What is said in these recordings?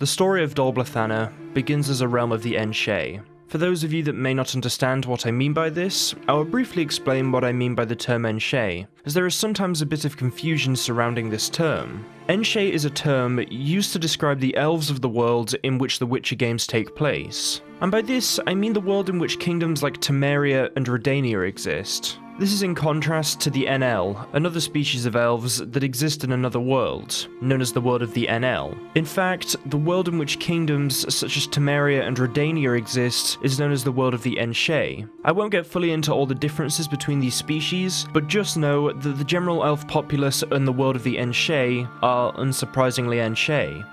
The story of Dol Blathanna begins as a realm of the Enshe. For those of you that may not understand what I mean by this, I will briefly explain what I mean by the term Enshe, as there is sometimes a bit of confusion surrounding this term. Enshe is a term used to describe the elves of the world in which the Witcher games take place. And by this, I mean the world in which kingdoms like Temeria and Redania exist. This is in contrast to the NL, another species of elves that exist in another world, known as the world of the NL. In fact, the world in which kingdoms such as Temeria and Redania exist is known as the world of the Enshe. I won't get fully into all the differences between these species, but just know that the general elf populace and the world of the Enshe are unsurprisingly Enshe.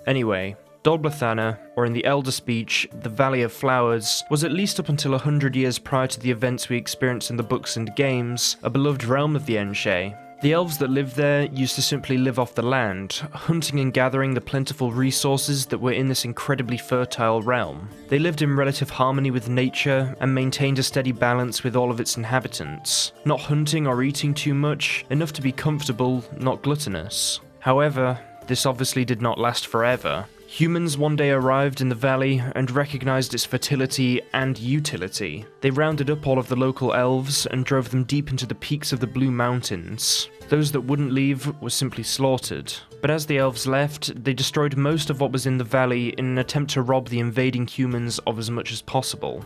Anyway, Dol Blathanna, or in the Elder speech, the Valley of Flowers, was at least up until 100 years prior to the events we experience in the books and games, a beloved realm of the Enshe. The elves that lived there used to simply live off the land, hunting and gathering the plentiful resources that were in this incredibly fertile realm. They lived in relative harmony with nature and maintained a steady balance with all of its inhabitants, not hunting or eating too much, enough to be comfortable, not gluttonous. However, this obviously did not last forever. Humans one day arrived in the valley and recognized its fertility and utility. They rounded up all of the local elves and drove them deep into the peaks of the Blue Mountains. Those that wouldn't leave were simply slaughtered. But as the elves left, they destroyed most of what was in the valley in an attempt to rob the invading humans of as much as possible.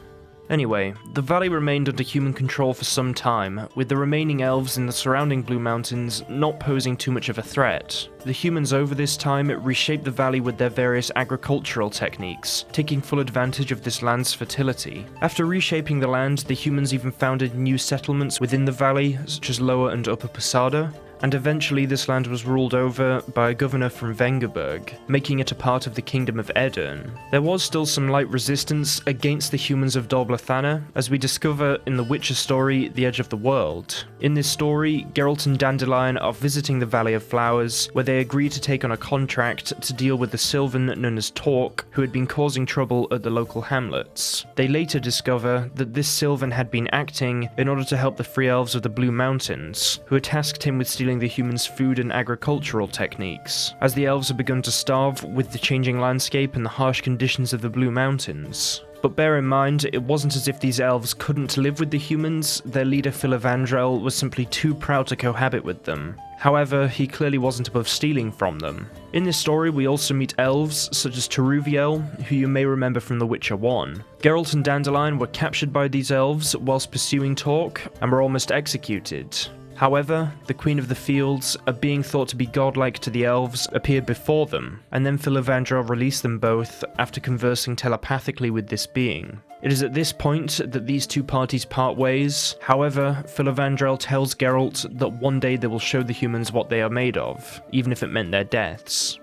Anyway, the valley remained under human control for some time, with the remaining elves in the surrounding Blue Mountains not posing too much of a threat. The humans over this time reshaped the valley with their various agricultural techniques, taking full advantage of this land's fertility. After reshaping the land, the humans even founded new settlements within the valley, such as Lower and Upper Posada, and eventually this land was ruled over by a governor from Vengerberg, making it a part of the Kingdom of Edirn. There was still some light resistance against the humans of Dol Blathanna, as we discover in the Witcher story, The Edge of the World. In this story, Geralt and Dandelion are visiting the Valley of Flowers, where they agree to take on a contract to deal with the Sylvan known as Torque, who had been causing trouble at the local hamlets. They later discover that this Sylvan had been acting in order to help the Free Elves of the Blue Mountains, who had tasked him with stealing the humans' food and agricultural techniques, as the elves had begun to starve with the changing landscape and the harsh conditions of the Blue Mountains. But bear in mind, it wasn't as if these elves couldn't live with the humans. Their leader Filavandrel was simply too proud to cohabit with them. However, he clearly wasn't above stealing from them. In this story, we also meet elves such as Teruviel, who you may remember from The Witcher 1. Geralt and Dandelion were captured by these elves whilst pursuing Torque, and were almost executed. However, the Queen of the Fields, a being thought to be godlike to the elves, appeared before them, and then Filavandrel released them both after conversing telepathically with this being. It is at this point that these two parties part ways. However, Filavandrel tells Geralt that one day they will show the humans what they are made of, even if it meant their deaths.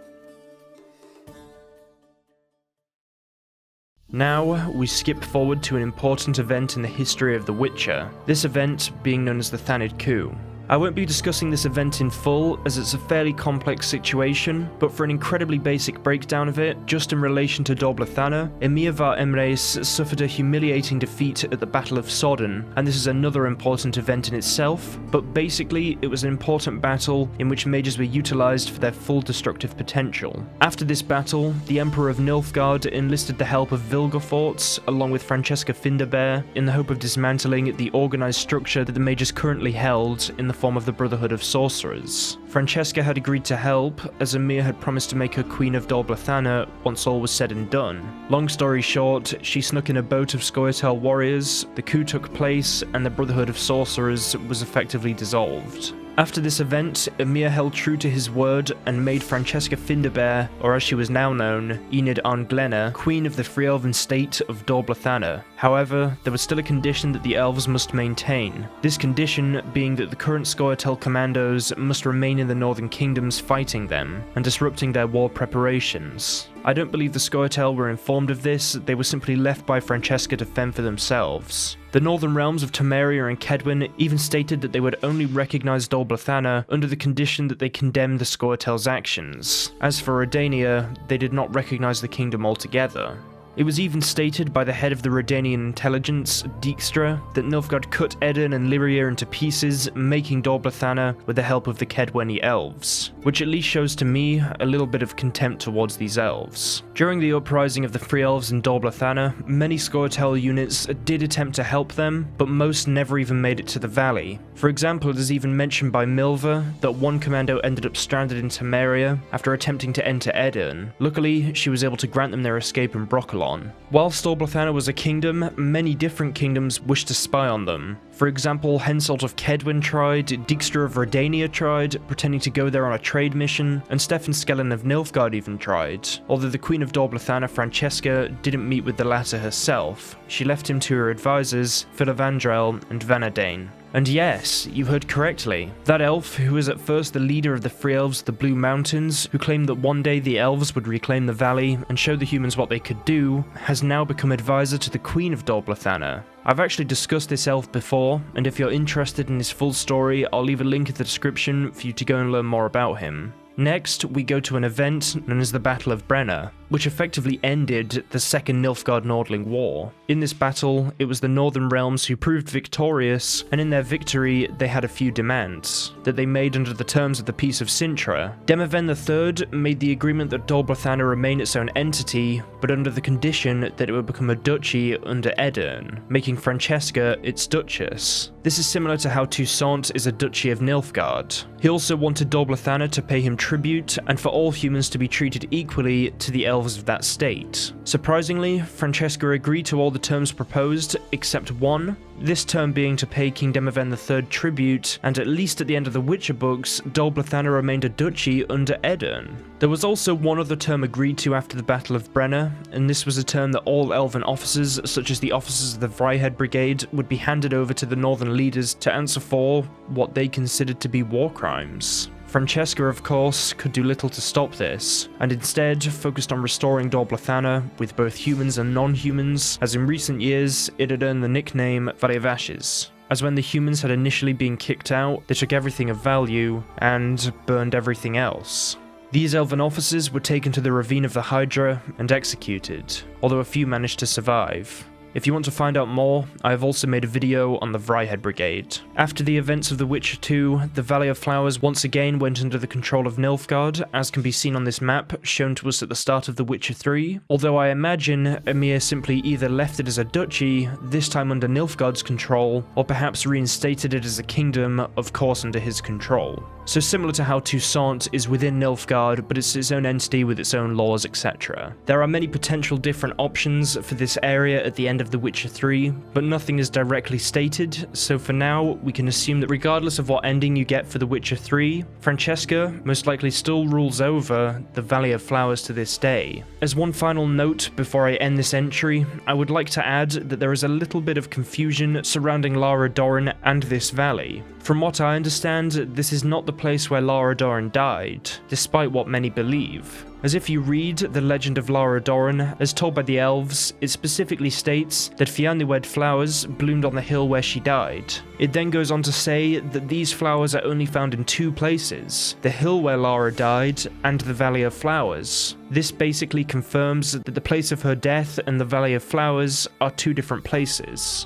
Now, we skip forward to an important event in the history of The Witcher, this event being known as the Thanid Coup. I won't be discussing this event in full, as it's a fairly complex situation, but for an incredibly basic breakdown of it, just in relation to Dol Blathanna, Emhyr var Emreis suffered a humiliating defeat at the Battle of Sodden, and this is another important event in itself, but basically it was an important battle in which mages were utilised for their full destructive potential. After this battle, the Emperor of Nilfgaard enlisted the help of Vilgefortz, along with Francesca Findabair, in the hope of dismantling the organised structure that the mages currently held in the form of the Brotherhood of Sorcerers. Francesca had agreed to help, as Emhyr had promised to make her Queen of Dol Blathanna once all was said and done. Long story short, she snuck in a boat of Scoia'tael warriors, the coup took place, and the Brotherhood of Sorcerers was effectively dissolved. After this event, Emhyr held true to his word and made Francesca Findabair, or as she was now known, Enid an Glenna, Queen of the Free Elven state of Dol Blathanna. However, there was still a condition that the elves must maintain. This condition being that the current Scoia'tael commandos must remain in the northern kingdoms fighting them, and disrupting their war preparations. I don't believe the Scoia'tael were informed of this, they were simply left by Francesca to fend for themselves. The northern realms of Temeria and Kedwin even stated that they would only recognise Dol Blathanna under the condition that they condemned the Scoia'tael's actions. As for Redania, they did not recognise the kingdom altogether. It was even stated by the head of the Redanian intelligence, Dijkstra, that Nilfgaard cut Edirn and Lyria into pieces, making Dol Blathanna with the help of the Kedwenny elves, which at least shows to me a little bit of contempt towards these elves. During the uprising of the Free Elves in Dol Blathanna, many Scoia'tael units did attempt to help them, but most never even made it to the valley. For example, it is even mentioned by Milva that one commando ended up stranded in Temeria after attempting to enter Edirn. Luckily, she was able to grant them their escape in Brokilon. Whilst Dol Blathanna was a kingdom, many different kingdoms wished to spy on them. For example, Henselt of Kedwen tried, Dijkstra of Redania tried, pretending to go there on a trade mission, and Stefan Skellen of Nilfgaard even tried. Although the Queen of Dol Blathanna, Francesca, didn't meet with the latter herself. She left him to her advisors, Filavandrel and Vanadain. And yes, you heard correctly. That elf, who was at first the leader of the Free Elves of the Blue Mountains, who claimed that one day the elves would reclaim the valley and show the humans what they could do, has now become advisor to the Queen of Dol Blathanna. I've actually discussed this elf before, and if you're interested in his full story, I'll leave a link in the description for you to go and learn more about him. Next, we go to an event known as the Battle of Brenna, which effectively ended the Second Nilfgaard-Nordling War. In this battle, it was the Northern Realms who proved victorious, and in their victory, they had a few demands that they made under the terms of the Peace of Cintra. Demoven III made the agreement that Dol Blathanna remain its own entity, but under the condition that it would become a duchy under Edirn, making Francesca its duchess. This is similar to how Toussaint is a duchy of Nilfgaard. He also wanted Dol Blathanna to pay him tribute, and for all humans to be treated equally to the elves of that state. Surprisingly, Francesca agreed to all the terms proposed, except one, this term being to pay King Demoven III tribute, and at least at the end of the Witcher books, Dol Blathanna remained a duchy under Edirn. There was also one other term agreed to after the Battle of Brenna, and this was a term that all Elven officers, such as the officers of the Vryhed Brigade, would be handed over to the Northern leaders to answer for what they considered to be war crimes. Francesca, of course, could do little to stop this, and instead focused on restoring Dol Blathanna with both humans and non-humans, as in recent years it had earned the nickname Valley of Ashes. As when the humans had initially been kicked out, they took everything of value and burned everything else. These elven officers were taken to the Ravine of the Hydra and executed, although a few managed to survive. If you want to find out more, I have also made a video on the Vryhed Brigade. After the events of The Witcher 2, the Valley of Flowers once again went under the control of Nilfgaard, as can be seen on this map shown to us at the start of The Witcher 3, although I imagine Emhyr simply either left it as a duchy, this time under Nilfgaard's control, or perhaps reinstated it as a kingdom, of course under his control. So similar to how Toussaint is within Nilfgaard, but it's its own entity with its own laws, etc. There are many potential different options for this area at the end of The Witcher 3, but nothing is directly stated, so for now, we can assume that regardless of what ending you get for The Witcher 3, Francesca most likely still rules over the Valley of Flowers to this day. As one final note before I end this entry, I would like to add that there is a little bit of confusion surrounding Lara Dorren and this valley. From what I understand, this is not the place where Lara Dorren died, despite what many believe. As if you read the legend of Lara Dorren, as told by the elves, it specifically states that Fianniwed flowers bloomed on the hill where she died. It then goes on to say that these flowers are only found in two places, the hill where Lara died and the Valley of Flowers. This basically confirms that the place of her death and the Valley of Flowers are two different places.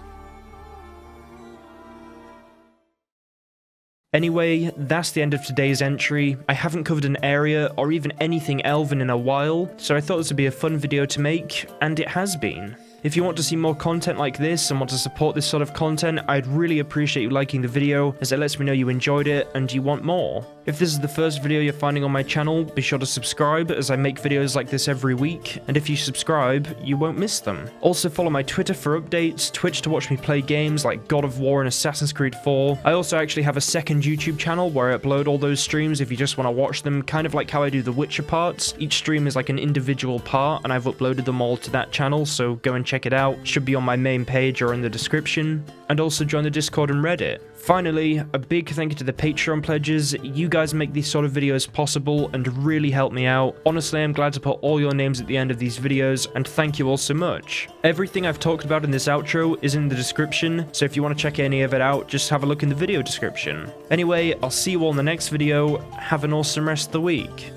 Anyway, that's the end of today's entry. I haven't covered an area or even anything Elven in a while, so I thought this would be a fun video to make, and it has been. If you want to see more content like this and want to support this sort of content, I'd really appreciate you liking the video, as it lets me know you enjoyed it and you want more. If this is the first video you're finding on my channel, be sure to subscribe, as I make videos like this every week, and if you subscribe, you won't miss them. Also follow my Twitter for updates, Twitch to watch me play games like God of War and Assassin's Creed 4. I also actually have a second YouTube channel where I upload all those streams if you just want to watch them, kind of like how I do the Witcher parts. Each stream is like an individual part, and I've uploaded them all to that channel, so go and check it out. Should be on my main page or in the description. And also join the Discord and Reddit. Finally, a big thank you to the Patreon pledges. You guys make these sort of videos possible and really help me out. Honestly, I'm glad to put all your names at the end of these videos, and thank you all so much. Everything I've talked about in this outro is in the description, so if you want to check any of it out, just have a look in the video description. Anyway, I'll see you all in the next video. Have an awesome rest of the week.